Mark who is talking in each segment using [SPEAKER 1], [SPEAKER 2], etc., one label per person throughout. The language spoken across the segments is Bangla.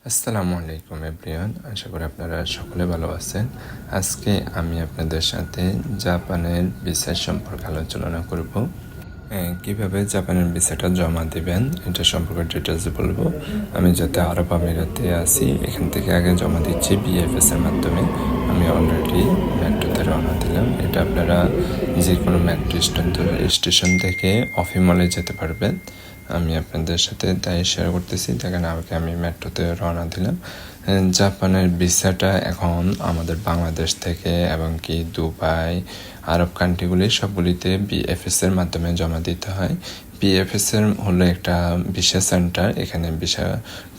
[SPEAKER 1] আসসালামু আলাইকুম এভরিওয়ান, আশা করি আপনারা সকলে ভালো আছেন। আজকে আমি আপনাদের সাথে জাপানের ভিসা সম্পর্কে আলোচনা করব। কিভাবে জাপানের ভিসাটা জমা দিবেন এটা সম্পর্কে ডিটেলস বলবো। আমি যাতে আরব আমিরাতে আছি, এখান থেকে আগে জমা দিচ্ছি বিএফএস এর মাধ্যমে। আমি অলরেডি মেট্রোতে রওনা দিলাম। এটা আপনারা যে কোনো মেট্রো স্টেশন থেকে অফিমলে যেতে পারবেন। আমি আপনাদের সাথে তাই শেয়ার করতেছি। দেখেন, আমি মেট্রোতে রওনা দিলাম। জাপানের ভিসাটা এখন আমাদের বাংলাদেশ থেকে এবং কি দুবাই, আরব কান্ট্রিগুলি সবগুলিতে বিএফএস এর মাধ্যমে জমা দিতে হয়। বিএফএস এর হলো একটা ভিসা সেন্টার। এখানে ভিসা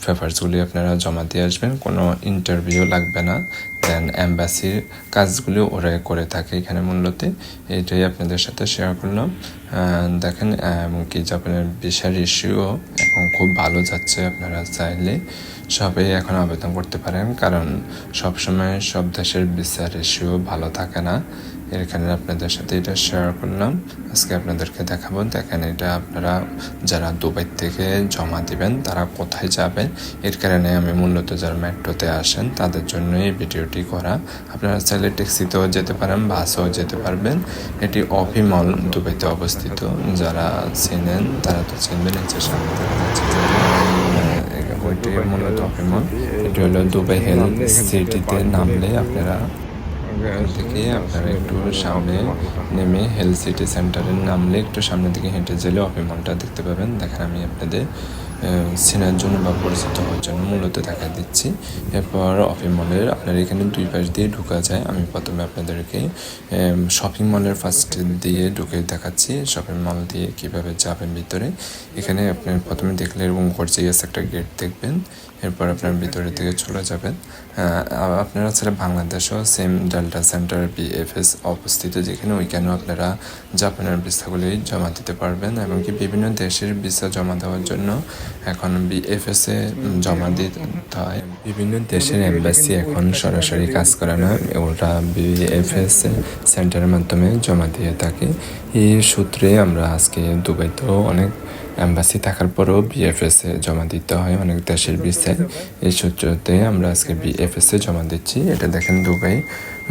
[SPEAKER 1] পেপারসগুলি আপনারা জমা দিয়ে আসবেন, কোনো ইন্টারভিউ লাগবে না। দেন অ্যাম্বাসির কাজগুলো ওরা করে থাকে এখানে মূলত। এটাই আপনাদের সাথে শেয়ার করলাম। দেখেন, এমনকি জাপানের ভিসার রেশিও এখন খুব ভালো যাচ্ছে। আপনারা চাইলে সবাই এখন আবেদন করতে পারেন, কারণ সবসময় সব দেশের ভিসা রেশিও ভালো থাকে না। এখানে আপনাদের সাথে এটা শেয়ার করলাম। আজকে আপনাদেরকে দেখাবো। দেখেন, এটা আপনারা যারা দুবাই থেকে জমা দিবেন তারা কোথায় যাবেন, এর কারণে আমি মূলত যারা মেট্রোতে আসেন তাদের জন্য এই ভিডিওটি করা। আপনারা চাইলে ট্যাক্সিতেও যেতে পারেন, বাসেও যেতে পারবেন। এটি অফি মল দুবাইতে অবস্থিত। যারা চেনেন তারা তো চিনবেন। এর সামনে দেখা যাচ্ছে ওইটি মূলত অফি মল। এটি হলো দুবাই হেলথ সিটিতে নামলে আপনারা এখান থেকে আপনারা একটু সামনে নেমে হেলথ সিটি সেন্টারে নামলে একটু সামনের দিকে হেঁটে গেলে অফি মলটা দেখতে পাবেন। দেখেন, আমি আপনাদের চেনার জন্য বা পরিচিত হওয়ার জন্য মূলত দেখা দিচ্ছি। এরপর অফি মলের আপনার এখানে দুই পাশ দিয়ে ঢুকা যায়। আমি প্রথমে আপনাদেরকে শপিং মলের ফার্স্ট দিয়ে ঢুকে দেখাচ্ছি। শপিং মল দিয়ে কিভাবে যাবেন ভিতরে। এখানে আপনার প্রথমে দেখলে এরকম গর্জিয়াস একটা গেট দেখবেন। এরপর আপনার ভিতরে থেকে চলে যাবেন। আপনারা ছাড়া বাংলাদেশেও সেম ডেল্টা সেন্টার বিএফএস অবস্থিত, যেখানে ওইখানেও আপনারা জাপানের ভিসাগুলি জমা দিতে পারবেন। এমনকি বিভিন্ন দেশের ভিসা জমা দেওয়ার জন্য এখন বিএফএস এ জমা দিতে হয়। বিভিন্ন দেশের এম্বাসি এখন সরাসরি কাজ করে না, ওরা বিএফএস সেন্টারের মাধ্যমে জমা দিয়ে থাকে। এই সূত্রে আমরা আজকে দুবাইতেও অনেক এম্বাসি থাকার পরেও বিএফএস এ জমা দিতে হয় অনেক দেশের ভিসায়। এই সূত্রতে আমরা আজকে বিএফএস এ জমা দিচ্ছি। এটা দেখেন দুবাই।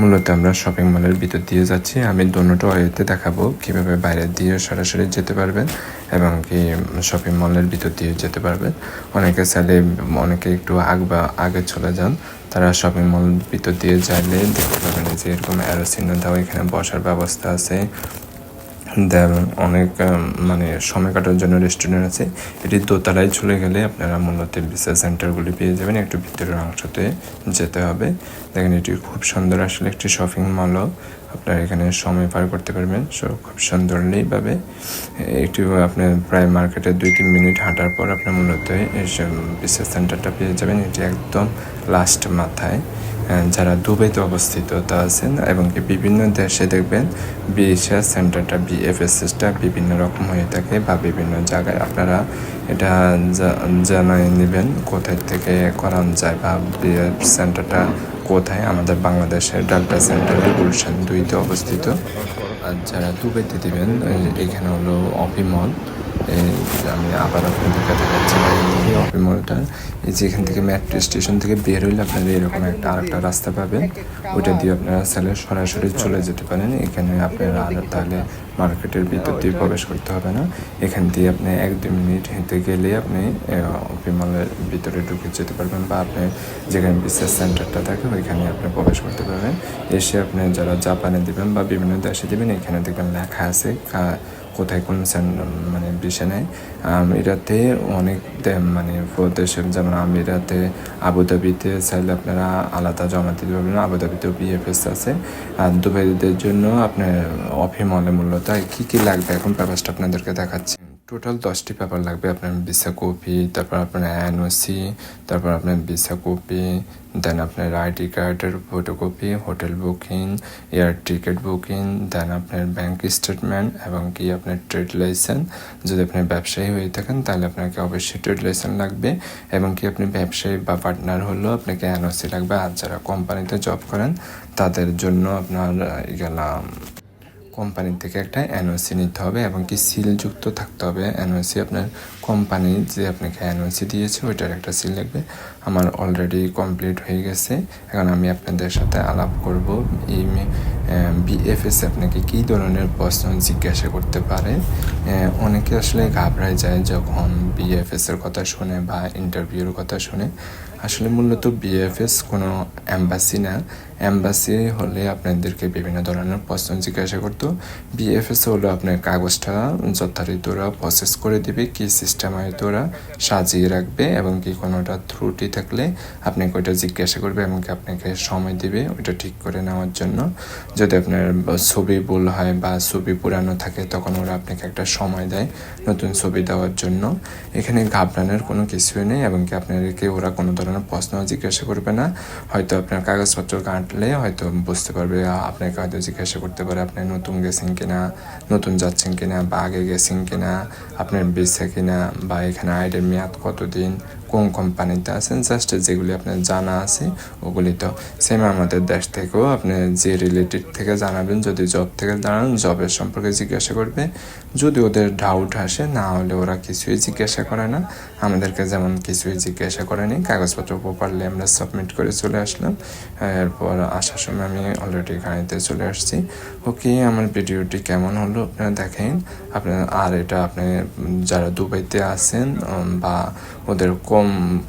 [SPEAKER 1] মূলত আমরা শপিং মলের ভিতর দিয়ে যাচ্ছি। আমি দুটো ওয়েতে দেখাবো কিভাবে বাইরে দিয়ে সরাসরি যেতে পারবেন এবং কি শপিং মলের ভিতর দিয়ে যেতে পারবেন। অনেকে চাইলে অনেকে একটু আগে চলে যান, তারা শপিং মল ভিতর দিয়ে যাইলে দেখতে পাবেন যে এরকম অ্যারো চিহ্ন দেওয়া, এখানে বসার ব্যবস্থা আছে। দেন অনেক সময় কাটার জন্য রেস্টুরেন্ট আছে। এটি দোতলায় চলে গেলে আপনারা মূলত ভিসা সেন্টারগুলি পেয়ে যাবেন। একটু ভিতরের অংশতে যেতে হবে। দেখেন, এটি খুব সুন্দর আসলে একটি শপিং মলও। আপনারা এখানে সময় পার করতে পারবেন খুব সুন্দরভাবে। একটু আপনার প্রায় মার্কেটে 2-3 মিনিট হাঁটার পর আপনার মূলত এই ভিসা সেন্টারটা পেয়ে যাবেন। এটি একদম লাস্ট মাথায়। যারা দুবাইতে অবস্থিত তা আছেন এবং কি বিভিন্ন দেশে দেখবেন ভিসা সেন্টারটা বিএফএসটা বিভিন্ন রকম হয়ে থাকে বা বিভিন্ন জায়গায়। আপনারা এটা জানাই নেবেন কোথায় থেকে করানো যায় বা বিএফ সেন্টারটা কোথায়। আমাদের বাংলাদেশের ডাল্টা সেন্টারটি গুলশান 2-তে অবস্থিত। আর যারা দুবাইতে দেবেন, এখানে হলো অফি মল। আমি আবার আপনাদেরকে দেখাচ্ছি এই অফি মলটা। এই যে এখান থেকে মেট্রো স্টেশন থেকে বের হইলে আপনারা এরকম আরেকটা রাস্তা পাবেন। ওইটা দিয়ে আপনারা চাইলে সরাসরি চলে যেতে পারেন। এখানে আপনারা আর তাহলে মার্কেটের ভিতর দিয়ে প্রবেশ করতে হবে না। এখান দিয়ে আপনি 1-2 মিনিট হেঁটে গেলে আপনি অফি মলের ভিতরে ঢুকে যেতে পারবেন, বা আপনি যেখানে বিজনেস সেন্টারটা থাকে ওইখানে আপনি প্রবেশ করতে পারবেন। এসে আপনি যারা জাপানে দিবেন বা বিভিন্ন দেশে দিবেন, এখানে দেখবেন লেখা আছে কোথায় কোন বিষয় নেয়। আমিরাতে অনেক প্রদেশের, যেমন আমিরাতে আবুধাবিতে চাইলে আপনারা আলাদা জমা দিতে পারবেন। আবুধাবিতেও বিএফএস আছে। আর দুবাইদের জন্য আপনার অফি মলে মূলত কী কী লাগবে এখন পেপারসটা আপনাদেরকে দেখাচ্ছি। টোটাল 10টি পেপার লাগবে। আপনার ভিসা কপি, তারপর আপনার এনওসি, তারপর আপনার ভিসা কপি, দেন আপনার আইডি কার্ডের photocopy, hotel booking, air ticket booking, দেন আপনার ব্যাংক স্টেটমেন্ট এবং কি আপনার ট্রেড লাইসেন্স। যদি আপনি ব্যবসায়ী হয়ে থাকেন তাহলে আপনাকে অবশ্যই ট্রেড লাইসেন্স লাগবে এবং কি আপনি ব্যবসায়ী বা পার্টনার হলেও আপনাকে এনওসি লাগবে। আর যারা কোম্পানিতে জব করেন তাদের জন্য আপনার কোম্পানি থেকে একটা এনওসি নিতে হবে এবং কি সিলযুক্ত থাকতে হবে এনওসি। আপনার কোম্পানি যে আপনাকে এনওসি দিয়েছে ওইটার একটা সিল লাগবে। আমার অলরেডি কমপ্লিট হয়ে গেছে। এখন আমি আপনাদের সাথে আলাপ করব এই বিএফএস আপনাকে কী ধরনের প্রশ্ন জিজ্ঞাসা করতে পারে। অনেকে আসলে ঘাবড়ায় যায় যখন বিএফএসের কথা শুনে বা ইন্টারভিউর কথা শুনে। আসলে মূলত বিএফএস কোনো অ্যাম্বাসি না। অ্যাম্বাসি হলে আপনাদেরকে বিভিন্ন ধরনের প্রশ্ন জিজ্ঞাসা করতো। বিএফএস হলো আপনার কাগজটা যথারীতি ওরা প্রসেস করে দিবে, কি সিস্টেম হয়তো ওরা সাজিয়ে রাখবে এবং কি কোনোটা ত্রুটি থাকলে আপনাকে ওইটা জিজ্ঞাসা করবে এবং কি আপনাকে সময় দিবে ওইটা ঠিক করে নেওয়ার জন্য। যদি আপনার ছবি ভুল হয় বা ছবি পুরানো থাকে তখন ওরা আপনাকে একটা সময় দেয় নতুন ছবি দেওয়ার জন্য। এখানে ঘাবড়ানোর কোনো কিছুই নেই এবং কি আপনাদেরকে ওরা কোনো ধরনের প্রশ্ন জিজ্ঞাসা করবে না। হয়তো আপনার কাগজপত্র কাটলে হয়তো বুঝতে পারবে, আপনাকে হয়তো জিজ্ঞাসা করতে পারে আপনি নতুন গেছেন কিনা, নতুন যাচ্ছেন কিনা বা আগে গেছেন কিনা, আপনার ভিসা কিনা বা এখানে আইডির মেয়াদ কতদিন, কোন কোম্পানিতে আছেন, জাস্ট যেগুলি আপনার জানা আছে ওগুলি। তো সেম আমাদের দেশ থেকেও আপনি যে রিলেটেড থেকে জানাবেন, যদি জব থেকে জানান জবের সম্পর্কে জিজ্ঞাসা করবে। যদি ওদের ডাউট আসে, না হলে ওরা কিছুই জিজ্ঞাসা করে না। আমাদেরকে যেমন কিছুই জিজ্ঞাসা করেনি, কাগজপত্র প্রপারলি আমরা সাবমিট করে চলে আসলাম। এরপর আসার সময় আমি অলরেডি গাড়িতে চলে আসছি। ওকে, আমার ভিডিওটি কেমন হলো আপনারা দেখেন। আপনার আর এটা আপনি যারা দুবাইতে আছেন বা ওদের কম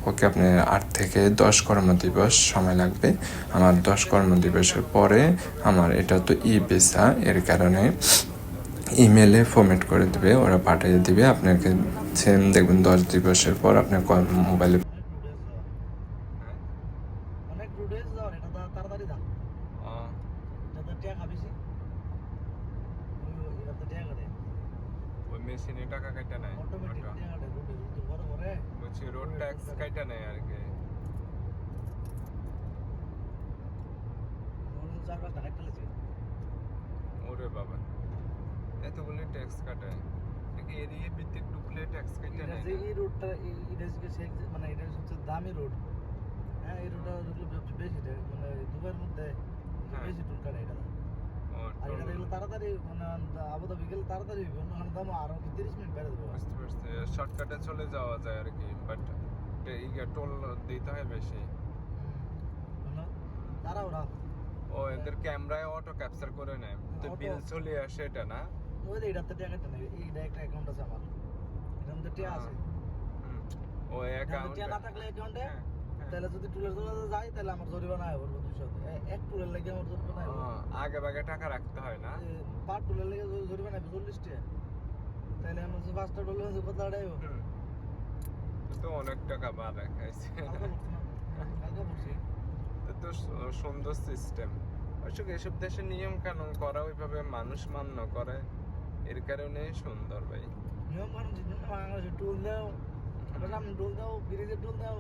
[SPEAKER 1] ওকে আপনার 8 থেকে 10 কর্মদিবস সময় লাগবে। আমার 10 কর্মদিবসের পরে আমার এটা তো ভিসা, এর কারণে ইমেলে ফরম্যাট করে দেবে, ওরা পাঠিয়ে দিবে আপনাকে। সেম দেখবেন 10 দিবসের পর আপনার মোবাইলে
[SPEAKER 2] অনেক রুডেজ দাও এটা তাড়াতাড়ি দাও এটা টিয়া খাবিছি এটা তো টিয়া কাটে
[SPEAKER 1] ওই মেশিনে টাকা কাটা নাই,
[SPEAKER 2] অটোমেটিক টিয়া কাটে রুডেজ তো বড় বড়
[SPEAKER 1] বলছি রোড ট্যাক্স কাটা নাই আর কি।
[SPEAKER 2] মনে 4-5 টাকা কাটলেছে।
[SPEAKER 1] ওরে বাবা, এতগুলো ট্যাক্স কাটায় নাকি? এরিয়া ভিত্তিক ঢুকলে ট্যাক্স কাটা নাই?
[SPEAKER 2] এই রোডটা এটা মানে এটা হচ্ছে দামি রোড। হ্যাঁ, এই রোডটা সবচেয়ে বেশি মানে দুবাইয়ের মধ্যে বেশি টুল কাটে এটা। আর এটা দেখলে তাড়াতাড়ি মানে আবুধাবি গেলে তাড়াতাড়ি অন্য দাম আরো 30 মিনিট বেড়ে দেবো।
[SPEAKER 1] বুঝতে পারছি, শর্টকাটে চলে যাওয়া যায় আর কি, বাট টোল দিতে হয় বেশি।
[SPEAKER 2] তারা ওরা
[SPEAKER 1] ও এদের ক্যামেরায় অটো ক্যাপচার করে নেয় তো বিল চলে আসে, এটা না?
[SPEAKER 2] ওই যে এটাতে টাকা কেটে নেবে। এইটা একটা অ্যাকাউন্ট আছে আমার, এটার মধ্যে টাকা আছে।
[SPEAKER 1] ও অ্যাকাউন্ট
[SPEAKER 2] টাকা না থাকলে অ্যাকাউন্টে তাহলে যদি টুলের জন্য যাই তাহলে আমার জরিমানা হবে 200। এক টুলের লাগে আমার জরিমানা হবে।
[SPEAKER 1] আগে ভাগে টাকা রাখতে হয় না?
[SPEAKER 2] পার টুলের লাগে জরিমানা হবে 40 টাকা। তাহলে আমার যে 5টা টুলের যে কত টাকা হবে?
[SPEAKER 1] তো অনেক টাকা বার রাখাইছে।
[SPEAKER 2] কালকে বলছি
[SPEAKER 1] তো সুন্দর সিস্টেম। অবশ্য এসব দেশের নিয়ম কানুন করা ওইভাবে মানুষ মান্য করে, এর কারণে সুন্দর ভাই।
[SPEAKER 2] নিয়ম কানুন বাংলাদেশে টুল দাও, টুল দাও, ব্রিজে টুল দাও।